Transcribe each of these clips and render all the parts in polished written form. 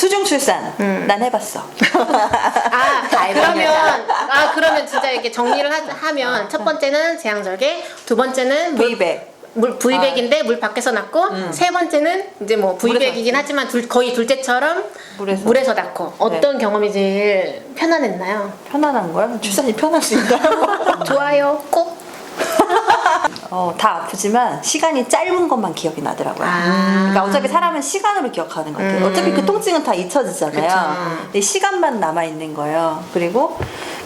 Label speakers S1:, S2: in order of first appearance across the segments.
S1: 수중 출산 난 해봤어.
S2: 그러면 진짜 이렇게 정리를 하면 첫 번째는 제왕절개, 두 번째는
S1: V백.
S2: V백인데 물 밖에서 낳고, 세 번째는 이제 뭐 V백이긴 하지만 거의 둘째처럼 물에서 낳고. 어떤 경험이 제일 편안했나요?
S1: 편안한 거야? 출산이 편할 수 있나요?
S2: 좋아요. 꼭.
S1: 다 아프지만 시간이 짧은 것만 기억이 나더라고요. 그러니까 어차피 사람은 시간으로 기억하는 것 같아요. 어차피 그 통증은 다 잊혀지잖아요. 근데 시간만 남아있는 거예요. 그리고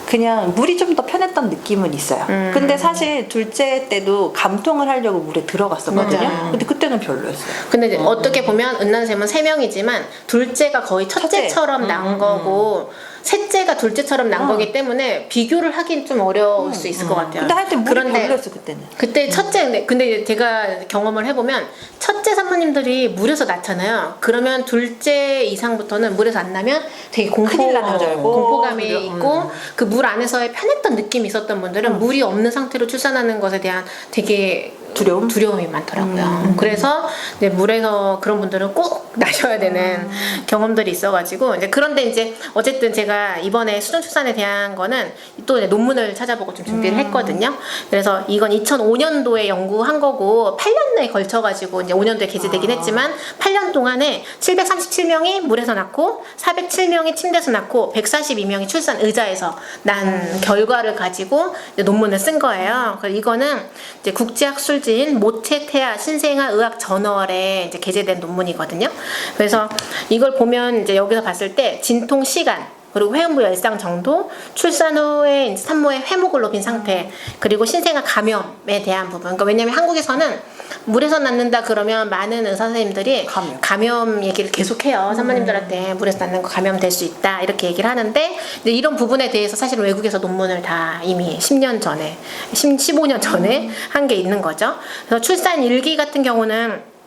S1: 그냥 물이 좀 더 편했던 느낌은 있어요. 근데 사실 둘째 때도 감통을 하려고 물에 들어갔었거든요. 근데 그때는 별로였어요.
S2: 근데 이제 어떻게 보면 은난샘은 3명이지만 둘째가 거의 첫째처럼 난 거고 셋째가 둘째처럼 난 거기 때문에 비교를 하긴 좀 어려울 수 있을 것 같아요.
S1: 근데 하여튼 물이 별로였어 그때는.
S2: 그때 첫째, 근데 제가 경험을 해보면 첫째 산모님들이 물에서 낳잖아요. 그러면 둘째 이상부터는 물에서 안 나면 되게
S1: 큰일 나는 줄 알고.
S2: 공포감이 있고 그 물 안에서의 편했던 느낌이 있었던 분들은 물이 없는 상태로 출산하는 것에 대한 되게 두려움이 많더라고요. 그래서 이제 물에서 그런 분들은 꼭 나셔야 되는 경험들이 있어가지고 그런데 이제 어쨌든 제가 이번에 수중 출산에 대한 거는 또 이제 논문을 찾아보고 좀 준비를 했거든요. 그래서 이건 2005년도에 연구한 거고 8년에 걸쳐가지고 이제 5년도에 게재되긴 했지만 8년 동안에 737명이 물에서 낳고 407명이 침대에서 낳고 142명이 출산 의자에서 난 결과를 가지고 이제 논문을 쓴 거예요. 그래서 이거는 이제 국제학술지 모체태아 신생아 의학 저널에 이제 게재된 논문이거든요. 그래서 이걸 보면 이제 여기서 봤을 때 진통 시간, 그리고 회음부 열상 정도, 출산 후에 산모의 헤모글로빈 상태, 그리고 신생아 감염에 대한 부분. 그러니까 왜냐면 한국에서는 물에서 낳는다 그러면 많은 의사 선생님들이 감염 얘기를 계속해요. 산모님들한테 물에서 낳는 거 감염될 수 있다 이렇게 얘기를 하는데 이제 이런 부분에 대해서 사실은 외국에서 논문을 다 이미 10년 전에 15년 전에 한 게 있는 거죠. 그래서 출산 일기 같은 경우는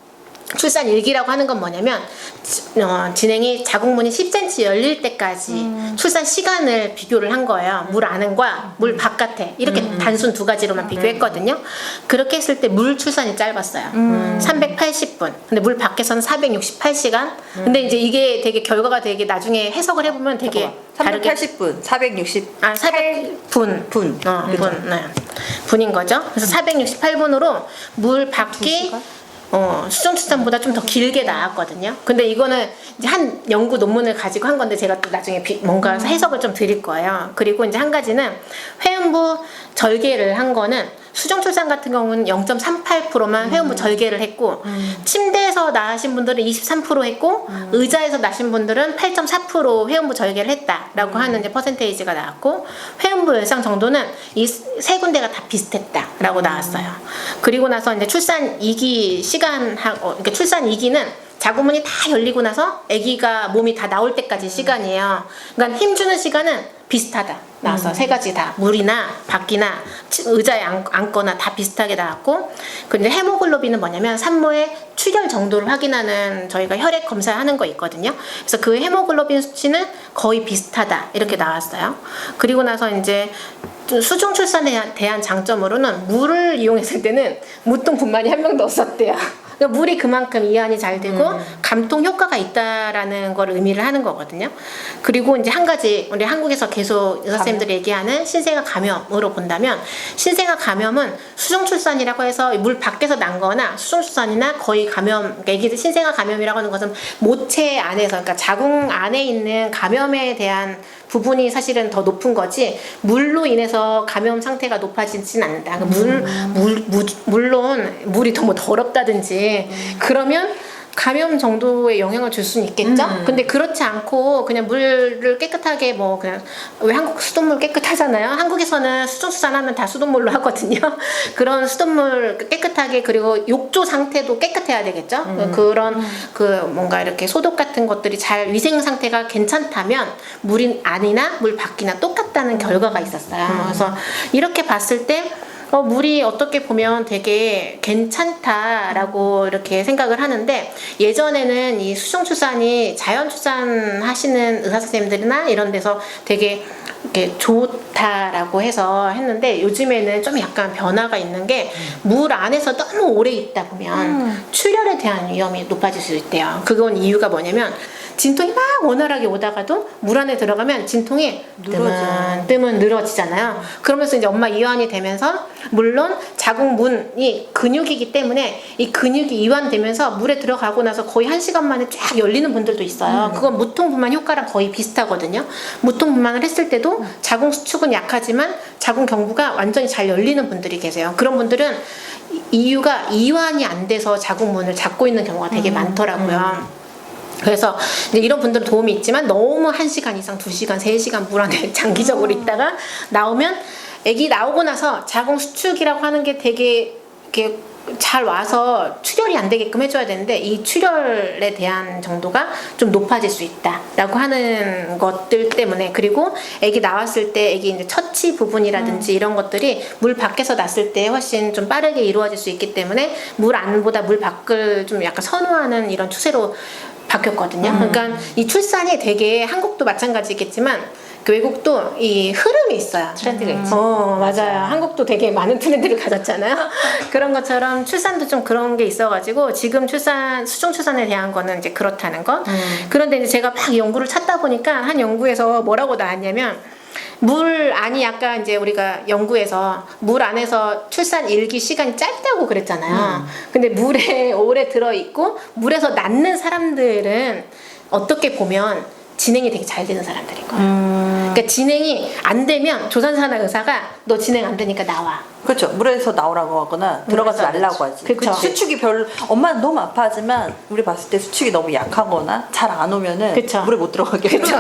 S2: 출산 일기라고 하는 건 뭐냐면 진행이 자궁문이 10cm 열릴 때까지 출산 시간을 비교를 한 거예요. 물 안과 물 바깥에 이렇게 단순 두 가지로만 비교했거든요. 그렇게 했을 때 물 출산이 짧았어요. 380분. 근데 물 밖에서는 468시간. 근데 이제 이게 되게 결과가 되게 나중에 해석을 해보면 되게
S1: 380분, 460.
S2: 400분. 분인 거죠. 그래서 468분으로 물 밖이 수중 출산보다 좀 더 길게 나왔거든요. 근데 이거는 이제 한 연구 논문을 가지고 한 건데 제가 또 나중에 뭔가 해석을 좀 드릴 거예요. 그리고 이제 한 가지는 회음부 절개를 한 거는 수중 출산 같은 경우는 0.38%만 회음부 절개를 했고 침대에서 낳으신 분들은 23% 했고 의자에서 낳으신 분들은 8.4% 회음부 절개를 했다라고 하는 이제 퍼센테이지가 나왔고 회음부 열상 정도는 이 세 군데가 다 비슷했다라고 나왔어요. 그리고 나서 이제 출산 2기 그러니까 출산 2기는 자궁문이 다 열리고 나서 아기가 몸이 다 나올 때까지 시간이에요. 그러니까 힘주는 시간은 비슷하다 나왔어. 세 가지 다 물이나 밖이나 의자에 앉거나 다 비슷하게 나왔고, 근데 헤모글로빈은 뭐냐면 산모의 출혈 정도를 확인하는 저희가 혈액 검사하는 거 있거든요. 그래서 그 헤모글로빈 수치는 거의 비슷하다 이렇게 나왔어요. 그리고 나서 이제 수중 출산에 대한 장점으로는 물을 이용했을 때는 무통분만이 한 명도 없었대요. 그러니까 물이 그만큼 이완이 잘 되고 감통 효과가 있다라는 걸 의미를 하는 거거든요. 그리고 이제 한 가지 우리 한국에서 계속 의사 선생님들이 얘기하는 신생아 감염으로 본다면 신생아 감염은 수중 출산이라고 해서 물 밖에서 난 거나 수중 출산이나 거의 감염, 그러니까 신생아 감염이라고 하는 것은 모체 안에서, 그러니까 자궁 안에 있는 감염에 대한 부분이 사실은 더 높은 거지 물로 인해서 감염 상태가 높아지진 않는다. 물론 물이 더 뭐 더럽다든지 그러면 감염 정도의 영향을 줄 수는 있겠죠. 근데 그렇지 않고 그냥 물을 깨끗하게 뭐 그냥 왜 한국 수돗물 깨끗하잖아요. 한국에서는 수중출산하면 다 수돗물로 하거든요. 그런 수돗물 깨끗하게, 그리고 욕조 상태도 깨끗해야 되겠죠. 그런 뭔가 이렇게 소독 같은 것들이 잘 위생 상태가 괜찮다면 물이 안이나 물 밖이나 똑같다는 결과가 있었어요. 그래서 이렇게 봤을 때 물이 어떻게 보면 되게 괜찮다라고 이렇게 생각을 하는데, 예전에는 이 수중출산이 자연출산 하시는 의사선생님들이나 이런 데서 되게 이렇게 좋다라고 해서 했는데, 요즘에는 좀 약간 변화가 있는 게 물 안에서 너무 오래 있다 보면 출혈에 대한 위험이 높아질 수 있대요. 그건 이유가 뭐냐면 진통이 막 원활하게 오다가도 물 안에 들어가면 진통이 뜨문 늘어지잖아요. 그러면서 이제 엄마 이완이 되면서 물론 자궁문이 근육이기 때문에 이 근육이 이완되면서 물에 들어가고 나서 거의 1시간 만에 쫙 열리는 분들도 있어요. 그건 무통분만 효과랑 거의 비슷하거든요. 무통분만을 했을 때도 자궁 수축은 약하지만 자궁 경부가 완전히 잘 열리는 분들이 계세요. 그런 분들은 이유가 이완이 안 돼서 자궁문을 잡고 있는 경우가 되게 많더라고요. 그래서 이제 이런 분들은 도움이 있지만 너무 1시간 이상, 2시간, 3시간 물 안에 장기적으로 있다가 나오면 아기 나오고 나서 자궁 수축이라고 하는 게 되게 이렇게 잘 와서 출혈이 안 되게끔 해줘야 되는데 이 출혈에 대한 정도가 좀 높아질 수 있다라고 하는 것들 때문에 그리고 아기 나왔을 때 아기 이제 처치 부분이라든지 이런 것들이 물 밖에서 났을 때 훨씬 좀 빠르게 이루어질 수 있기 때문에 물 안보다 물 밖을 좀 약간 선호하는 이런 추세로 바뀌었거든요. 그러니까 이 출산이 되게 한국도 마찬가지겠지만 그 외국도 이 흐름이 있어요.
S3: 트렌드가 있지.
S2: 맞아요. 한국도 되게 많은 트렌드를 가졌잖아요. 그런 것처럼 출산도 좀 그런 게 있어가지고 지금 수중 출산에 대한 거는 이제 그렇다는 것. 그런데 이제 제가 막 연구를 찾다 보니까 한 연구에서 뭐라고 나왔냐면 물 안이 아까 이제 우리가 연구에서 물 안에서 출산 일기 시간이 짧다고 그랬잖아요. 근데 물에 오래 들어있고 물에서 낳는 사람들은 어떻게 보면 진행이 되게 잘 되는 사람들인 거예요. 그러니까 진행이 안 되면 조산사나 의사가 너 진행 안 되니까 나와.
S1: 그렇죠. 물에서 나오라고 하거나 들어가지 말라고 하지.
S2: 그쵸.
S1: 수축이 별로 엄마는 너무 아파하지만 우리 봤을 때 수축이 너무 약하거나 잘 안 오면은
S2: 그쵸.
S1: 물에 못 들어가게.
S2: 그쵸.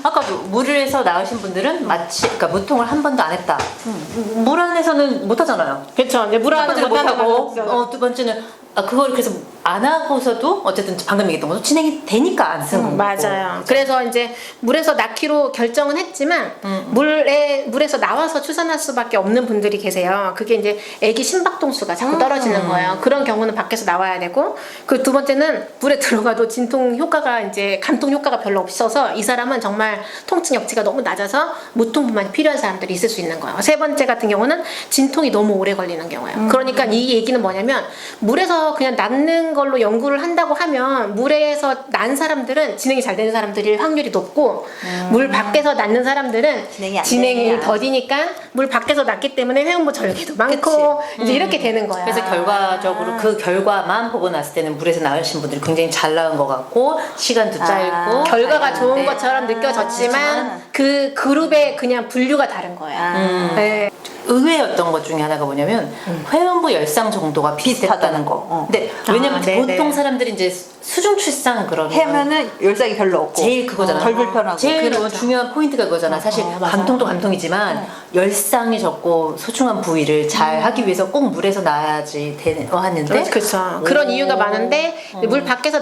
S3: 아까 물에서 나오신 분들은 마치 그러니까 무통을 한 번도 안 했다. 물 안에서는 못 하잖아요.
S2: 그렇죠. 이제 물
S3: 첫
S2: 안에
S3: 번째는 못 하고 두 번째는 그걸 그래서 안 하고서도 어쨌든 방금 얘기했던 것도 진행이 되니까 안 쓰는 거고.
S2: 맞아요. 그래서 이제 물에서 낳기로 결정은 했지만 물에서 나와서 출산할 수밖에 없는 분들이 계세요. 그게 이제 아기 심박동수가 자꾸 떨어지는 거예요. 그런 경우는 밖에서 나와야 되고 그 두 번째는 물에 들어가도 진통 효과가 이제 감통 효과가 별로 없어서 이 사람은 정말 통증 역치가 너무 낮아서 무통분만이 필요한 사람들이 있을 수 있는 거예요. 세 번째 같은 경우는 진통이 너무 오래 걸리는 경우예요. 그러니까 이 얘기는 뭐냐면 물에서 그냥 낳는 걸로 연구를 한다고 하면 물에서 난 사람들은 진행이 잘 되는 사람들일 확률이 높고 물 밖에서 낳는 사람들은
S1: 진행이 안 되냐.
S2: 더디니까 물 밖에서 낳기 때문에 회음부 절개도 많고 이제 이렇게 되는 거야.
S3: 그래서 결과적으로 그 결과만 보고 났을 때는 물에서 나으신 분들이 굉장히 잘 나은 것 같고 시간도 짧고
S2: 결과가 좋은
S3: 다행인데
S2: 것처럼 느껴졌지만 그 그룹의 그냥 분류가 다른 거야. 네.
S3: 의외였던 것 중에 하나가 뭐냐면 회음부 열상 정도가 비슷했다는 거. 근데 왜냐면
S2: 네네.
S3: 보통 사람들이 이제 수중 출산 그러면
S1: 해면은 열상이 별로 없고
S3: 제일 그거잖아.
S1: 덜 불편하고.
S3: 제일
S2: 그렇죠.
S3: 중요한 포인트가 그거잖아. 사실
S2: 맞아.
S3: 감통도 감통이지만 열상이 적고 소중한 부위를 잘 하기 위해서 꼭 물에서 나야지 하는데
S2: 그렇죠. 그런 이유가 많은데 물 밖에서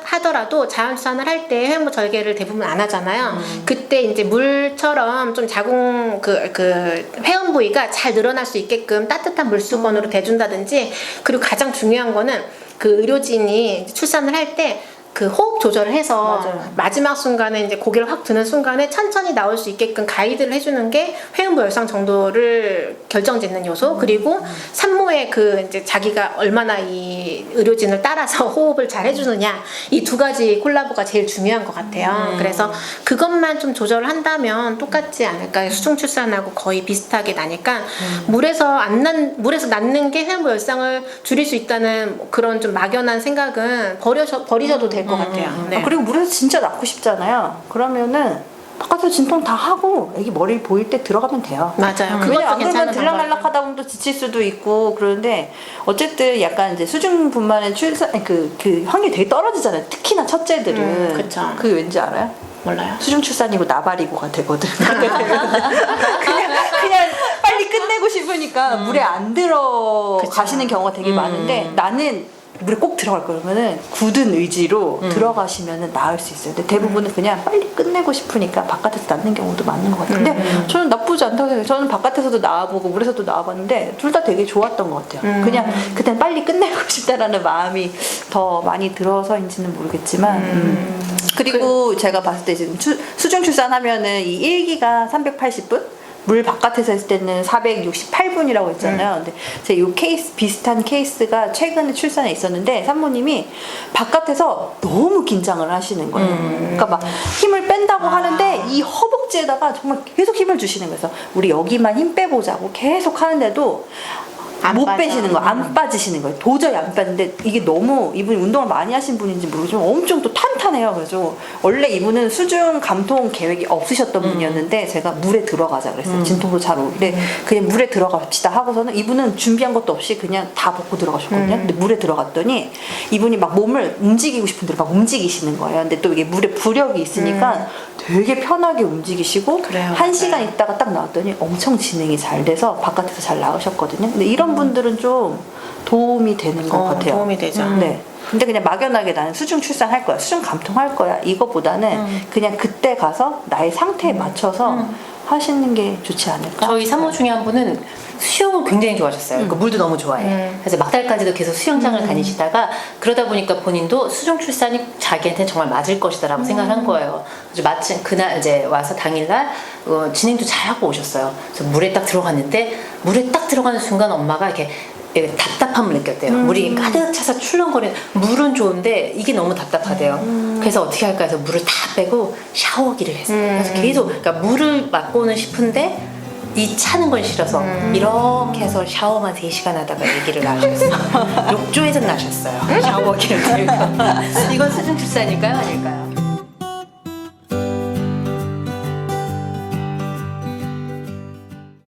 S2: 하더라도 자연출산을 할 때 회음부 절개를 대부분 안 하잖아요. 그때 이제 물처럼 좀 자궁 그 회음 부위가 잘 늘어날 수 있게끔 따뜻한 물수건으로 대준다든지 그리고 가장 중요한 거는 그 의료진이 출산을 할 때 그 호흡 조절을 해서 마지막 순간에 이제 고개를 확 드는 순간에 천천히 나올 수 있게끔 가이드를 해주는 게 회음부 열상 정도를 결정짓는 요소. 그리고 산모의 그 이제 자기가 얼마나 이 의료진을 따라서 호흡을 잘 해주느냐 이 두 가지 콜라보가 제일 중요한 것 같아요. 그래서 그것만 좀 조절을 한다면 똑같지 않을까. 수중 출산하고 거의 비슷하게 나니까 물에서 낳는 게 회음부 열상을 줄일 수 있다는 그런 좀 막연한 생각은 버리셔도 될 것 같아요. 네.
S1: 그리고 물에서 진짜 낳고 싶잖아요. 그러면은 바깥에서 진통 다 하고 애기 머리 보일 때 들어가면 돼요.
S2: 맞아요.
S1: 왜냐면
S2: 그것도
S1: 안 그러면
S2: 괜찮은
S1: 들락날락 하다 보면 또 지칠 수도 있고 그러는데 어쨌든 약간 이제 수중분만의 출산 그 확률이 되게 떨어지잖아요. 특히나 첫째들은.
S2: 그쵸.
S1: 그게 왠지 알아요?
S2: 몰라요.
S1: 수중 출산이고 나발이고가 되거든. 그냥 빨리 끝내고 싶으니까 물에 안 들어가시는 경우가 되게 많은데 나는 물에 꼭 들어갈 거면은 굳은 의지로 들어가시면은 나을 수 있어요. 근데 대부분은 그냥 빨리 끝내고 싶으니까 바깥에서 낳는 경우도 많은 것 같아요. 근데 저는 나쁘지 않다고 생각해요. 저는 바깥에서도 나와보고 물에서도 나와봤는데 둘 다 되게 좋았던 것 같아요. 그냥 그때는 빨리 끝내고 싶다라는 마음이 더 많이 들어서인지는 모르겠지만 그리고 제가 봤을 때 지금 수중 출산하면은 이 1기가 380분 물 바깥에서 했을 때는 468분이라고 했잖아요. 근데 제가 이 케이스 비슷한 케이스가 최근에 출산에 있었는데 산모님이 바깥에서 너무 긴장을 하시는 거예요. 그러니까 막 힘을 뺀다고 하는데 이 허벅지에다가 정말 계속 힘을 주시는 거예요. 그래서 우리 여기만 힘 빼보자고 계속 하는데도
S2: 안
S1: 못
S2: 빠져.
S1: 빼시는 거예요. 안 빠지시는 거예요. 도저히 안 빠지는데 이게 너무 이분이 운동을 많이 하신 분인지 모르지만 엄청 또 탄탄해요. 그래서 원래 이분은 수중 감통 계획이 없으셨던 분이었는데 제가 물에 들어가자 그랬어요. 진통도 잘 오는데 그냥 물에 들어갑시다 하고서는 이분은 준비한 것도 없이 그냥 다 벗고 들어가셨거든요. 근데 물에 들어갔더니 이분이 막 몸을 움직이고 싶은 대로 막 움직이시는 거예요. 근데 또 이게 물에 부력이 있으니까 되게 편하게 움직이시고
S2: 그래요.
S1: 1시간 있다가 딱 나왔더니 엄청 진행이 잘 돼서 바깥에서 잘 나오셨거든요. 근데 이런 분들은 좀 도움이 되는 것 같아요.
S2: 도움이 되죠.
S1: 네. 근데 그냥 막연하게 나는 수중 출산할 거야, 수중 감통할 거야 이거보다는 그냥 그때 가서 나의 상태에 맞춰서 하시는 게 좋지 않을까?
S3: 저희 산모 중에 한 분은 수영을 굉장히 좋아하셨어요. 그러니까 물도 너무 좋아해. 그래서 막달까지도 계속 수영장을 다니시다가 그러다 보니까 본인도 수중 출산이 자기한테는 정말 맞을 것이다라고 생각한 거예요. 그래서 마침 그날 이제 와서 당일날 진행도 잘 하고 오셨어요. 그래서 물에 딱 들어갔는데 물에 딱 들어가는 순간 엄마가 이렇게 답답함을 느꼈대요. 물이 가득 차서 출렁거리는 물은 좋은데 이게 너무 답답하대요. 그래서 어떻게 할까 해서 물을 다 빼고 샤워기를 했어요. 그래서 계속 그러니까 물을 맞고는 싶은데 이 차는 건 싫어서 이렇게 해서 샤워만 3시간 하다가 얘기를 나셨어요. 욕조에서 나셨어요. 샤워기를 들고. 이건 수중 출산일까요? 아닐까요?